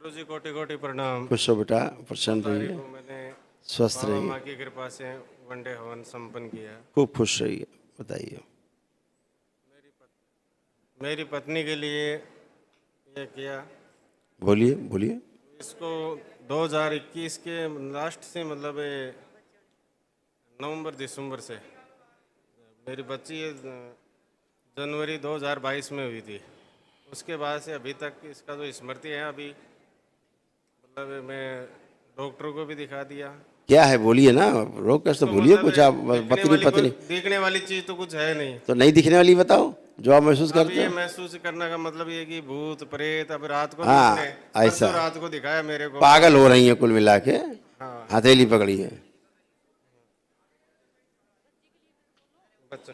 गुरुजी कोटि कोटि प्रणाम। खुश हो बेटा, प्रसन्न तारीख रहिए, को मैंने स्वस्थ बाबा रहिए, माँ की कृपा से वनडे हवन संपन्न किया। खूब खुश रहिए। बताइए। मेरी पत्नी के लिए ये किया। बोलिए बोलिए। इसको 2021 के लास्ट से मतलब नवंबर दिसंबर से मेरी बच्ची जनवरी 2022 में हुई थी। उसके बाद से अभी तक इसका जो स्मृति है अभी मतलब मैं डॉक्टर को भी दिखा दिया। क्या है बोलिए ना, रोक कर तो इसको बोलिए मतलब कुछ। आप पत्नी पत्नी दिखने वाली चीज तो कुछ है नहीं। तो नहीं दिखने वाली बताओ जो आप महसूस अब करते ये हो। महसूस करने का मतलब ये कि भूत प्रेत अब रात को भी इसने हाँ ऐसा परसों रात को दिखाया मेरे को। पागल हो रही है कुल मिला के। हाँ हथेली पकड़ी है। बच्चा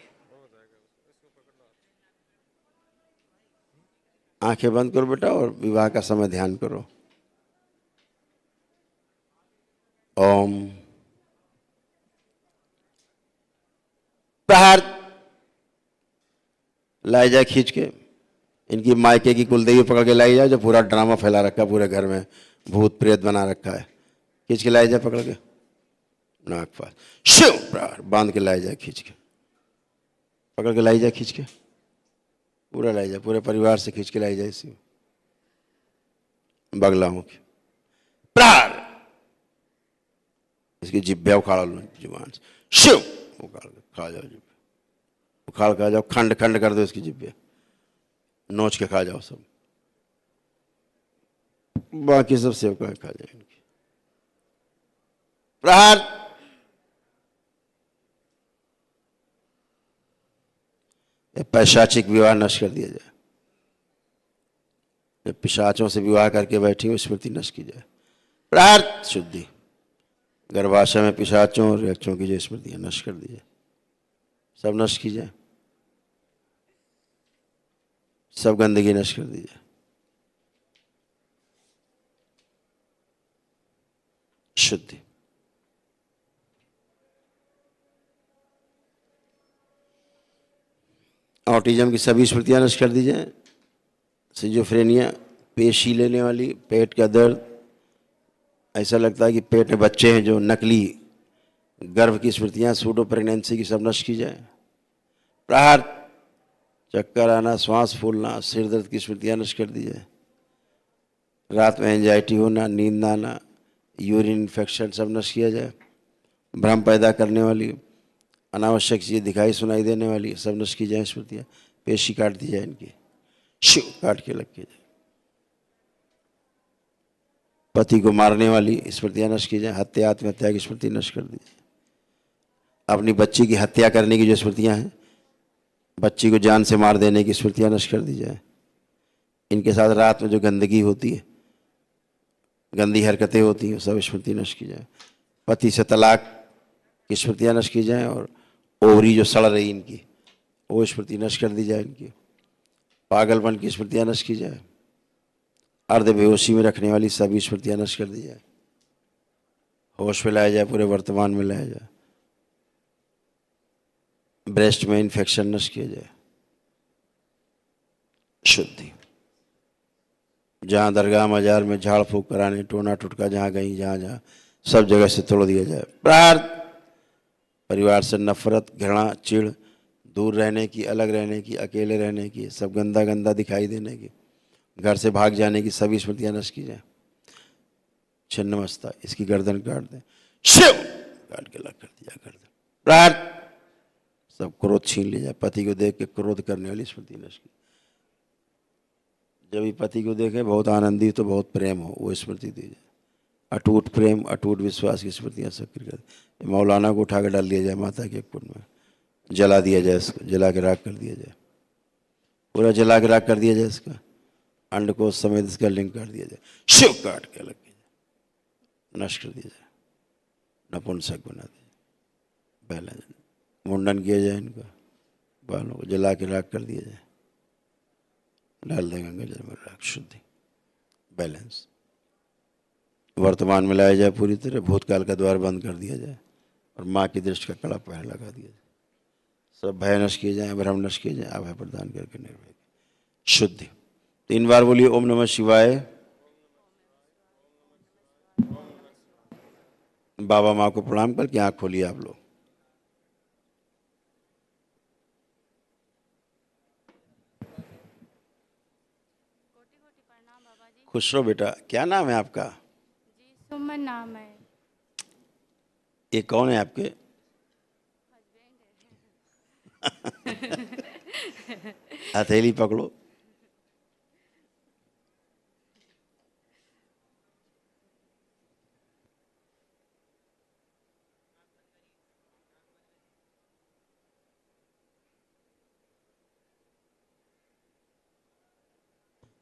आंखें बंद करो बेटा और विवाह का समय ध्यान करो। ओम प्रहार। लाई जाए खींच के। इनकी मायके की कुलदेवी पकड़ के लाई जाए जो पूरा ड्रामा फैला रखा है पूरे घर में, भूत प्रेत बना रखा है। खींच के लाई जाए पकड़ के नाक पास। शिव प्रहार बांध के लाई जाए खींच के। पकड़ के लाई जाए खींच के। पूरा लाई जाए, पूरे परिवार से खींच के लाई जाए इसी बगला मुख प्रहार। इसकी जिब्या उखाड़ लो जुबान से। शिव उखाड़ के खा जाओ जिब्या। उखाड़ खा जाओ, खंड खंड कर दो इसकी जिब्या, नोच के खा जाओ सब। बाकी सब सेवका खा जाए इनकी। प्रहार। पैशाचिक विवाह नष्ट कर दिया जाए। पिशाचों से विवाह करके बैठी हुई स्मृति नष्ट की जाए। प्रहार। शुद्धि। गर्भाशय में पिशाचों और यक्षों की जो स्मृतियां नष्ट कर दी जाए, सब नष्ट की जाए, सब गंदगी नष्ट कर दी जाए। शुद्धि। ऑटिज्म की सभी स्मृतियां नष्ट कर दी जाए। सिजोफ्रेनिया, पेशी लेने वाली, पेट का दर्द, ऐसा लगता है कि पेट में बच्चे हैं, जो नकली गर्भ की स्मृतियां, सूडो प्रेगनेंसी की सब नष्ट की जाए। प्रहार। चक्कर आना, श्वास फूलना, सिर दर्द की स्मृतियां नष्ट कर दी जाए। रात में एंजाइटी होना, नींद ना आना, यूरिन इन्फेक्शन सब नष्ट किया जाए। भ्रम पैदा करने वाली, अनावश्यक चीज़ें दिखाई सुनाई देने वाली सब नष्ट की जाए स्मृतियाँ। पेशी काट दी जाए इनकी, शिव काट के लग के जाए। पति को मारने वाली स्मृतियाँ नष्ट की जाए। हत्या, आत्महत्या की स्मृति नष्ट कर दी जाए। अपनी बच्ची की हत्या करने की जो स्मृतियाँ हैं, बच्ची को जान से मार देने की स्मृतियाँ नष्ट कर दी जाए। इनके साथ रात में जो गंदगी होती है, गंदी हरकतें होती हैं, सब स्मृति नष्ट की जाए। पति से तलाक की स्मृतियाँ नष्ट की जाए और ओवरी जो सड़ रही इनकी वो स्मृति नष्ट कर दी जाए इनकी। पागलपन की स्मृतियाँ नष्ट की जाए। अर्ध बेहोशी में रखने वाली सभी स्मृतियाँ नष्ट कर दी जाए। होश में लाया जाए, पूरे वर्तमान में लाया जाए। ब्रेस्ट में इन्फेक्शन नष्ट किया जाए। शुद्धि। जहाँ दरगाह मजार में झाड़ फूक कराने, टोना टुटका जहाँ गई, जहाँ जहाँ सब जगह से तोड़ दिया जाए। प्रार्थ। परिवार से नफरत, घृणा, चिढ़, दूर रहने की, अलग रहने की, अकेले रहने की, सब गंदा गंदा दिखाई देने की, घर से भाग जाने की सभी स्मृतियाँ नष्ट की जाए। छिन्नमस्ता, इसकी गर्दन काट दें, शिव काट के लग कर दिया गर्दन। प्रार्थ। सब क्रोध छीन लिया जाए। पति को देख के क्रोध करने वाली स्मृति नष्ट की। जब भी पति को देखे बहुत आनंदित तो बहुत प्रेम हो, वो स्मृति दी जाए। अटूट प्रेम, अटूट विश्वास की स्मृतियाँ सक्रिय कर। मौलाना को उठा कर डाल दिया जाए माता के कुंड में, जला दिया जाए इसको, जला के राख कर दिया जाए, पूरा जला के राख कर दिया जाए इसका। अंडकोश समेत इसका लिंक काट दिया जाए, शिव काट के अलग किया जाए, नष्ट कर दिया जाए, नपुंसक बना दिया जाए। पहला मुंडन किया जाए इनका, बालों को जला के राख कर दिया जाए, डाल दें गंगा जल में राख। शुद्धि, बैलेंस। वर्तमान में लाया जाए पूरी तरह, भूतकाल का द्वार बंद कर दिया जाए और माँ की दृष्टि का कड़ा पहन लगा दिया जाए। सब भय नष्ट किए जाए, भ्रम नष्ट किए जाए, अभय प्रदान करके निर्भय। शुद्धि। 3 बार बोलिए ओम नमः शिवाय। बाबा माँ को प्रणाम करके आँख खोलिए आप लोग। कोटि कोटि प्रणाम बाबा जी। खुश रहो बेटा। क्या नाम है आपका? जी सुमन नाम है। ये कौन है आपके? हथेली पकड़ो।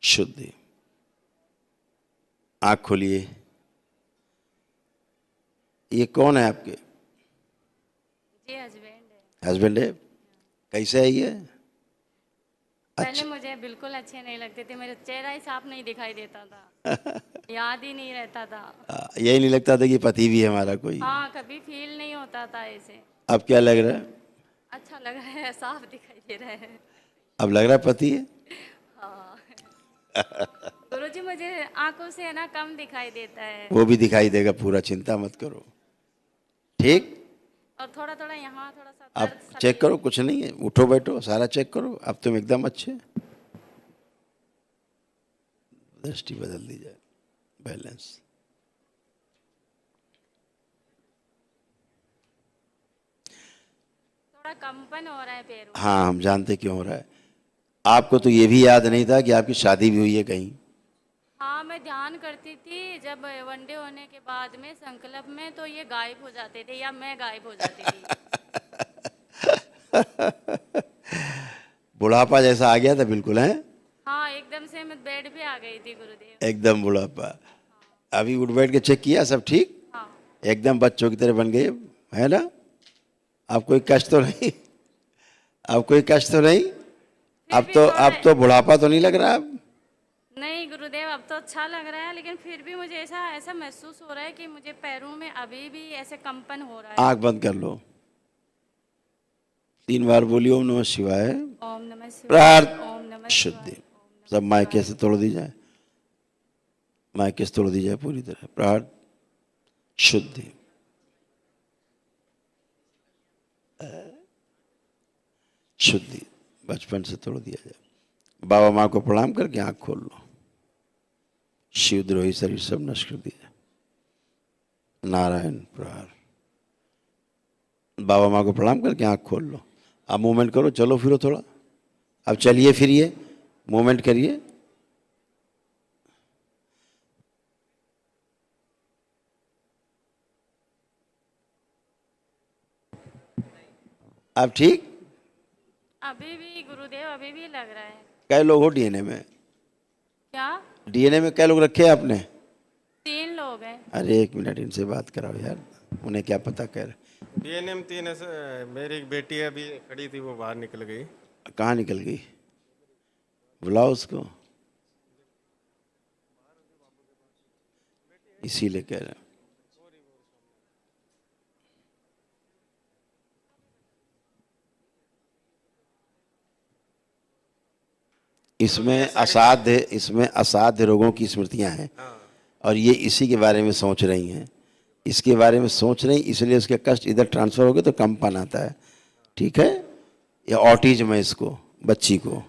शुद्धि। आँख खोलिए। ये कौन है आपके? जी हस्बैंड है। हस्बैंड है? कैसे है ये? पहले अच्छा। मुझे बिल्कुल अच्छे नहीं लगते थे, मेरा चेहरा ही साफ नहीं दिखाई देता था। याद ही नहीं रहता था। यही नहीं लगता था कि पति भी है हमारा कोई। हाँ, कभी फील नहीं होता था ऐसे। अब क्या लग रहा है? अच्छा लग रहा है, साफ दिखाई दे रहा है। अब लग रहा है पति है। हाँ। गुरुजी मुझे आंखों से है ना कम दिखाई देता है। वो भी दिखाई देगा पूरा, चिंता मत करो। ठीक। और थोड़ा थोड़ा यहाँ थोड़ा सा आप दर्द सा चेक भी करो, है। कुछ नहीं है, उठो बैठो, सारा चेक करो। अब तुम एकदम अच्छे। दृष्टि बदल दी जाए। बैलेंस। थोड़ा कंपन हो रहा है पैरों में। हाँ, हम जानते क्यों हो रहा है। आपको तो ये भी याद नहीं था कि आपकी शादी भी हुई है कहीं। हाँ, मैं ध्यान करती थी जब वनडे होने के बाद में संकल्प में, तो ये गायब हो जाते थे या मैं गायब हो जाती थी। बुढ़ापा जैसा आ गया था बिल्कुल है। हाँ, एकदम से मैं बेड पे आ गई थी गुरुदेव। एकदम बुढ़ापा। अभी उठ बैठ के चेक किया, सब ठीक? हाँ। एकदम बच्चों की तरह बन गए, है ना? आप कोई कष्ट तो नहीं? अब कोई कष्ट तो नहीं? फिर अब भी तो थोड़ा। अब तो बुढ़ापा तो नहीं लग रहा अब? नहीं गुरुदेव, अब तो अच्छा लग रहा है, लेकिन फिर भी मुझे ऐसा ऐसा महसूस हो रहा है कि मुझे पैरों में अभी भी ऐसे कंपन हो रहा है। आंख बंद कर लो। 3 बार बोलिए ओम नमः शिवाय। ओम नमः शिवाय। प्रार्थ ओम नमः शुद्धि। शिवाय। ओम नमः सब मायके शिवाय। से तोड़ दी जाए। मायके से तोड़ दी जाए पूरी तरह। प्रार्थ शुद्धि। शुद्धि बचपन से तोड़ दिया जाए। बाबा माँ को प्रणाम करके आंख खोल लो। शिवद्रोही शरीर सब नष्ट कर दिया। नारायण प्रहार। बाबा माँ को प्रणाम करके आंख खोल लो। अब मूवमेंट करो, चलो फिरो थोड़ा। अब चलिए फिरिए, मूवमेंट करिए। अब ठीक? अभी भी गुरुदेव अभी भी लग रहा है। कै लोग हो डीएनए में? क्या? डीएनए में कै लोग रखे हैं आपने? 3 लोग हैं। अरे 1 मिनट, इनसे बात कराओ यार, उन्हें क्या पता कर। डीएनएम 3 ऐसे। मेरी एक बेटी अभी खड़ी थी, वो बाहर निकल गई। कहाँ निकल गई? बुलाओ उसको। इसीलिए कह रहे हैं। इसमें असाध्य रोगों की स्मृतियां हैं। हाँ। और ये इसी के बारे में सोच रही हैं। इसके बारे में सोच रही, इसलिए उसके कष्ट इधर ट्रांसफर हो गए तो कंपन आता है। ठीक है? ये ऑटिज्म है, इसको बच्ची को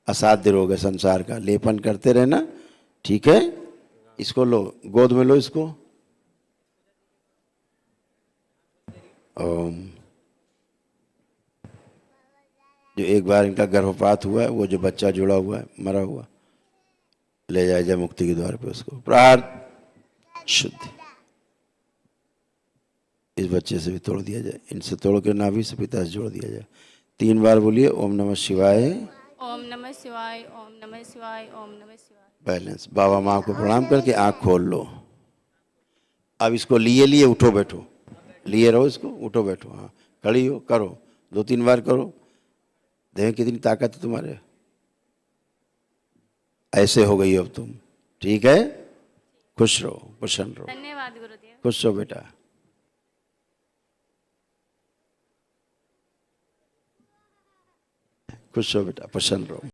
असाध्य रोग है संसार का। लेपन करते रहना, ठीक है? इसको लो, गोद में लो इसको। ओम। जो एक बार इनका गर्भपात हुआ है, वो जो बच्चा जुड़ा हुआ है मरा हुआ, ले जाया जाए मुक्ति के द्वार पे उसको। प्रार्थ शुद्धि। इस बच्चे से भी तोड़ दिया जाए, इनसे तोड़ के नाभि से पिता से जोड़ दिया जाए। 3 बार बोलिए ओम नमः शिवाय। ओम नमः शिवाय। ओम नमः शिवाय। ओम नमः शिवाय। बैलेंस। बाबा माँ को प्रणाम करके आंख खोल लो। अब इसको लिए लिए उठो बैठो, लिए रहो इसको, उठो बैठो। हाँ, खड़ी हो, करो 2-3 बार करो। देखें कितनी ताकत है तुम्हारे। ऐसे हो गई अब तुम। ठीक है? खुश रहो, प्रसन्न रहो। धन्यवाद गुरुदेव। खुश रहो बेटा। खुश रहो बेटा, प्रसन्न रहो।